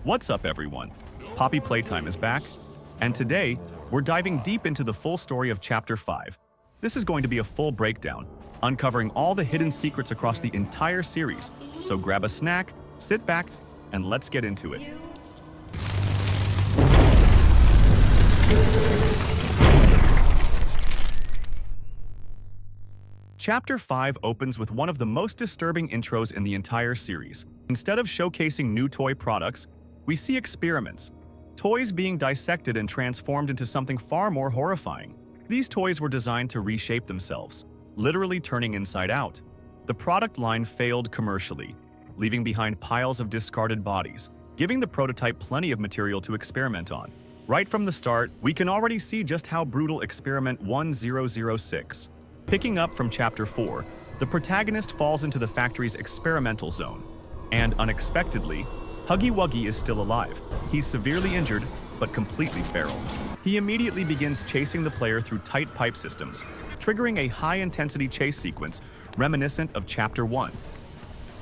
What's up, everyone? Poppy Playtime is back, and today we're diving deep into the full story of Chapter 5. This is going to be a full breakdown, uncovering all the hidden secrets across the entire series. So grab a snack, sit back, and let's get into it. Chapter 5 opens with one of the most disturbing intros in the entire series. Instead of showcasing new toy products, we see experiments, toys being dissected and transformed into something far more horrifying. These toys were designed to reshape themselves, literally turning inside out. The product line failed commercially, leaving behind piles of discarded bodies, giving the prototype plenty of material to experiment on. Right from the start, we can already see just how brutal Experiment 1006. Picking up from Chapter 4, the protagonist falls into the factory's experimental zone, and unexpectedly, Huggy Wuggy is still alive. He's severely injured, but completely feral. He immediately begins chasing the player through tight pipe systems, triggering a high-intensity chase sequence reminiscent of Chapter 1.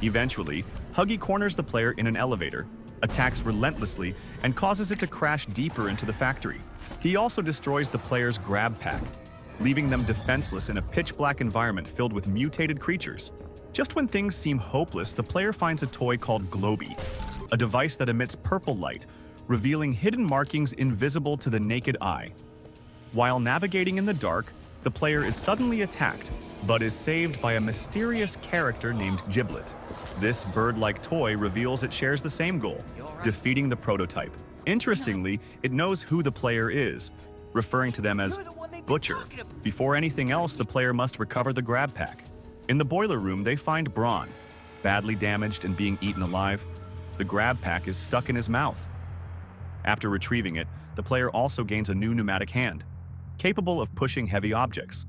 Eventually, Huggy corners the player in an elevator, attacks relentlessly, and causes it to crash deeper into the factory. He also destroys the player's grab pack, leaving them defenseless in a pitch-black environment filled with mutated creatures. Just when things seem hopeless, the player finds a toy called Globy, a device that emits purple light, revealing hidden markings invisible to the naked eye. While navigating in the dark, the player is suddenly attacked, but is saved by a mysterious character named Giblet. This bird-like toy reveals it shares the same goal, defeating the prototype. Interestingly, it knows who the player is, referring to them as Butcher. Before anything else, the player must recover the grab pack. In the boiler room, they find Braun, badly damaged and being eaten alive. The grab pack is stuck in his mouth. After retrieving it, the player also gains a new pneumatic hand, capable of pushing heavy objects.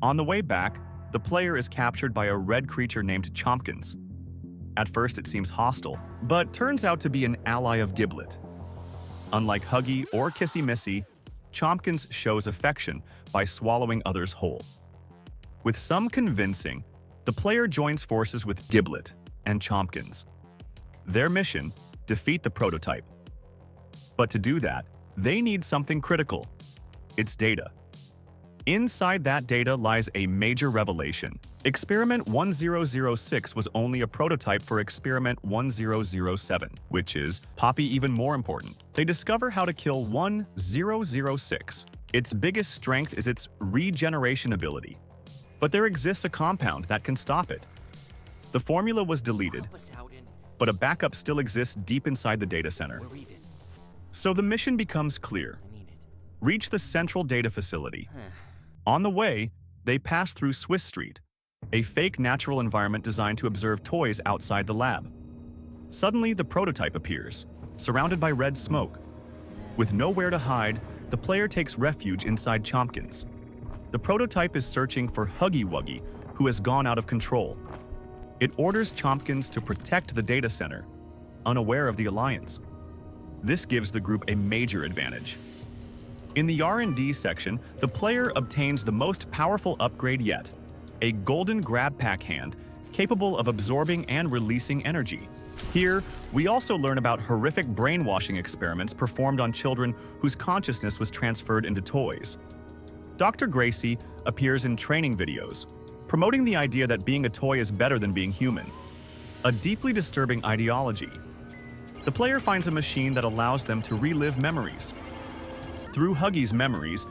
On the way back, the player is captured by a red creature named Chompkins. At first, it seems hostile, but turns out to be an ally of Giblet. Unlike Huggy or Kissy Missy, Chompkins shows affection by swallowing others whole. With some convincing, the player joins forces with Giblet and Chompkins. Their mission: defeat the prototype. But to do that, they need something critical: its data. Inside that data lies a major revelation. Experiment 1006 was only a prototype for Experiment 1007, which is, Poppy, even more important. They discover how to kill 1006. Its biggest strength is its regeneration ability. But there exists a compound that can stop it. The formula was deleted, but a backup still exists deep inside the data center. So the mission becomes clear. Reach the central data facility. On the way, they pass through Swiss Street, a fake natural environment designed to observe toys outside the lab. Suddenly, the prototype appears, surrounded by red smoke. With nowhere to hide, the player takes refuge inside Chompkins. The prototype is searching for Huggy Wuggy, who has gone out of control. It orders Chompkins to protect the data center, unaware of the alliance. This gives the group a major advantage. In the R&D section, the player obtains the most powerful upgrade yet, a golden grab pack hand capable of absorbing and releasing energy. Here, we also learn about horrific brainwashing experiments performed on children whose consciousness was transferred into toys. Dr. Gracie appears in training videos, promoting the idea that being a toy is better than being human, a deeply disturbing ideology. The player finds a machine that allows them to relive memories. Through Huggy's memories,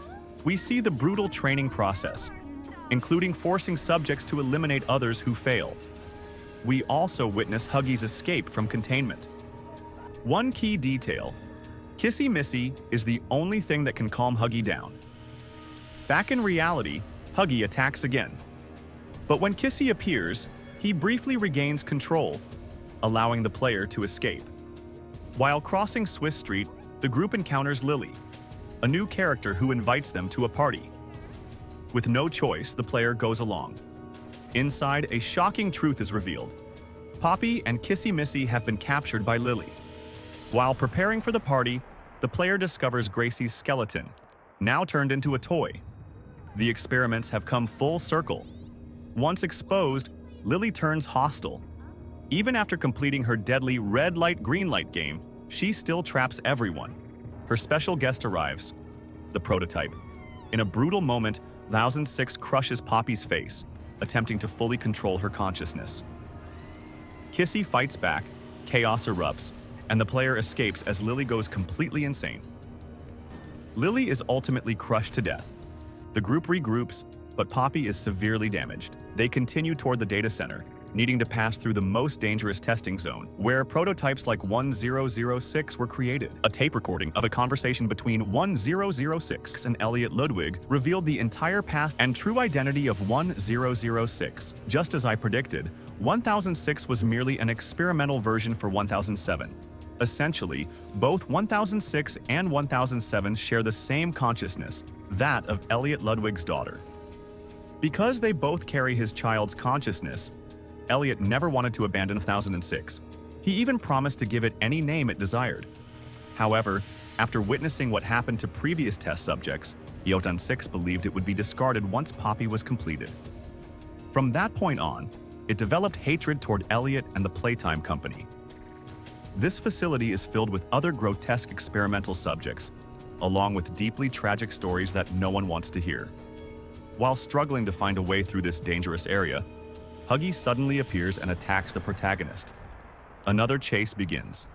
we see the brutal training process, including forcing subjects to eliminate others who fail. We also witness Huggy's escape from containment. One key detail: Kissy Missy is the only thing that can calm Huggy down. Back in reality, Huggy attacks again. But when Kissy appears, he briefly regains control, allowing the player to escape. While crossing Swiss Street, the group encounters Lily, a new character who invites them to a party. With no choice, the player goes along. Inside, a shocking truth is revealed. Poppy and Kissy Missy have been captured by Lily. While preparing for the party, the player discovers Gracie's skeleton, now turned into a toy. The experiments have come full circle. Once exposed, Lily turns hostile. Even after completing her deadly red light, green light game, she still traps everyone. Her special guest arrives, the prototype. In a brutal moment, 1006 crushes Poppy's face, attempting to fully control her consciousness. Kissy fights back, chaos erupts, and the player escapes as Lily goes completely insane. Lily is ultimately crushed to death. The group regroups, but Poppy is severely damaged. They continue toward the data center, needing to pass through the most dangerous testing zone, where prototypes like 1006 were created. A tape recording of a conversation between 1006 and Elliot Ludwig revealed the entire past and true identity of 1006. Just as I predicted, 1006 was merely an experimental version for 1007. Essentially, both 1006 and 1007 share the same consciousness, that of Elliot Ludwig's daughter. Because they both carry his child's consciousness, Elliot never wanted to abandon 1006. He even promised to give it any name it desired. However, after witnessing what happened to previous test subjects, 1006 believed it would be discarded once Poppy was completed. From that point on, it developed hatred toward Elliot and the Playtime company. This facility is filled with other grotesque experimental subjects, along with deeply tragic stories that no one wants to hear. While struggling to find a way through this dangerous area, Huggy suddenly appears and attacks the protagonist. Another chase begins.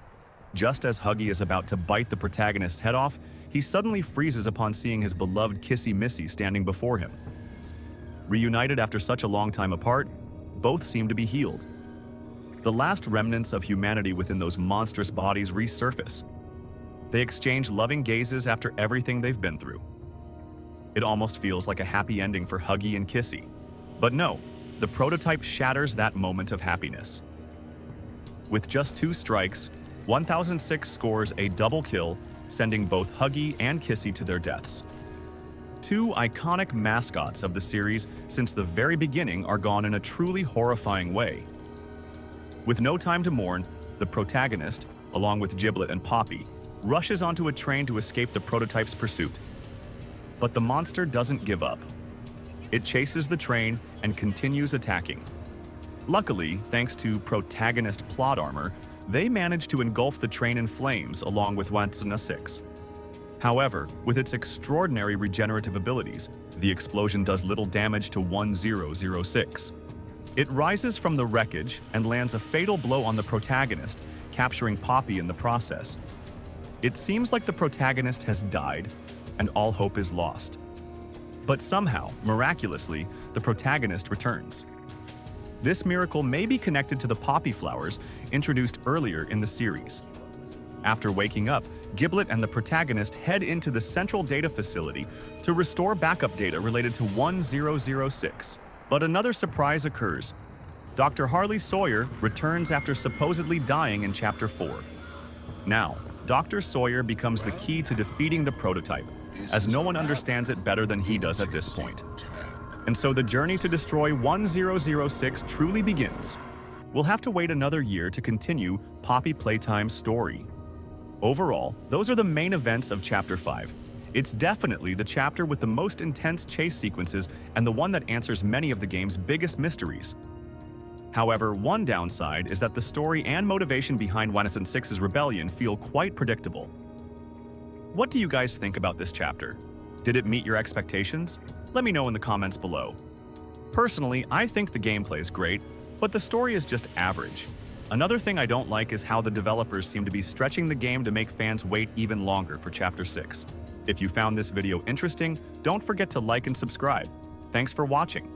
Just as Huggy is about to bite the protagonist's head off, he suddenly freezes upon seeing his beloved Kissy Missy standing before him. Reunited after such a long time apart, both seem to be healed. The last remnants of humanity within those monstrous bodies resurface. They exchange loving gazes after everything they've been through. It almost feels like a happy ending for Huggy and Kissy. But no, the prototype shatters that moment of happiness. With just 2 strikes, 1006 scores a double kill, sending both Huggy and Kissy to their deaths. 2 iconic mascots of the series since the very beginning are gone in a truly horrifying way. With no time to mourn, the protagonist, along with Giblet and Poppy, rushes onto a train to escape the prototype's pursuit. But the monster doesn't give up. It chases the train and continues attacking. Luckily, thanks to protagonist plot armor, they manage to engulf the train in flames along with 1006. However, with its extraordinary regenerative abilities, the explosion does little damage to 1006. It rises from the wreckage and lands a fatal blow on the protagonist, capturing Poppy in the process. It seems like the protagonist has died, and all hope is lost. But somehow, miraculously, the protagonist returns. This miracle may be connected to the poppy flowers introduced earlier in the series. After waking up, Giblet and the protagonist head into the central data facility to restore backup data related to 1006. But another surprise occurs. Dr. Harley Sawyer returns after supposedly dying in Chapter 4. Now, Dr. Sawyer becomes the key to defeating the prototype, as no one understands it better than he does at this point. And so the journey to destroy 1006 truly begins. We'll have to wait another year to continue Poppy Playtime's story. Overall, those are the main events of Chapter 5. It's definitely the chapter with the most intense chase sequences and the one that answers many of the game's biggest mysteries. However, one downside is that the story and motivation behind 1006's rebellion feel quite predictable. What do you guys think about this chapter? Did it meet your expectations? Let me know in the comments below. Personally, I think the gameplay is great, but the story is just average. Another thing I don't like is how the developers seem to be stretching the game to make fans wait even longer for Chapter 6. If you found this video interesting, don't forget to like and subscribe. Thanks for watching.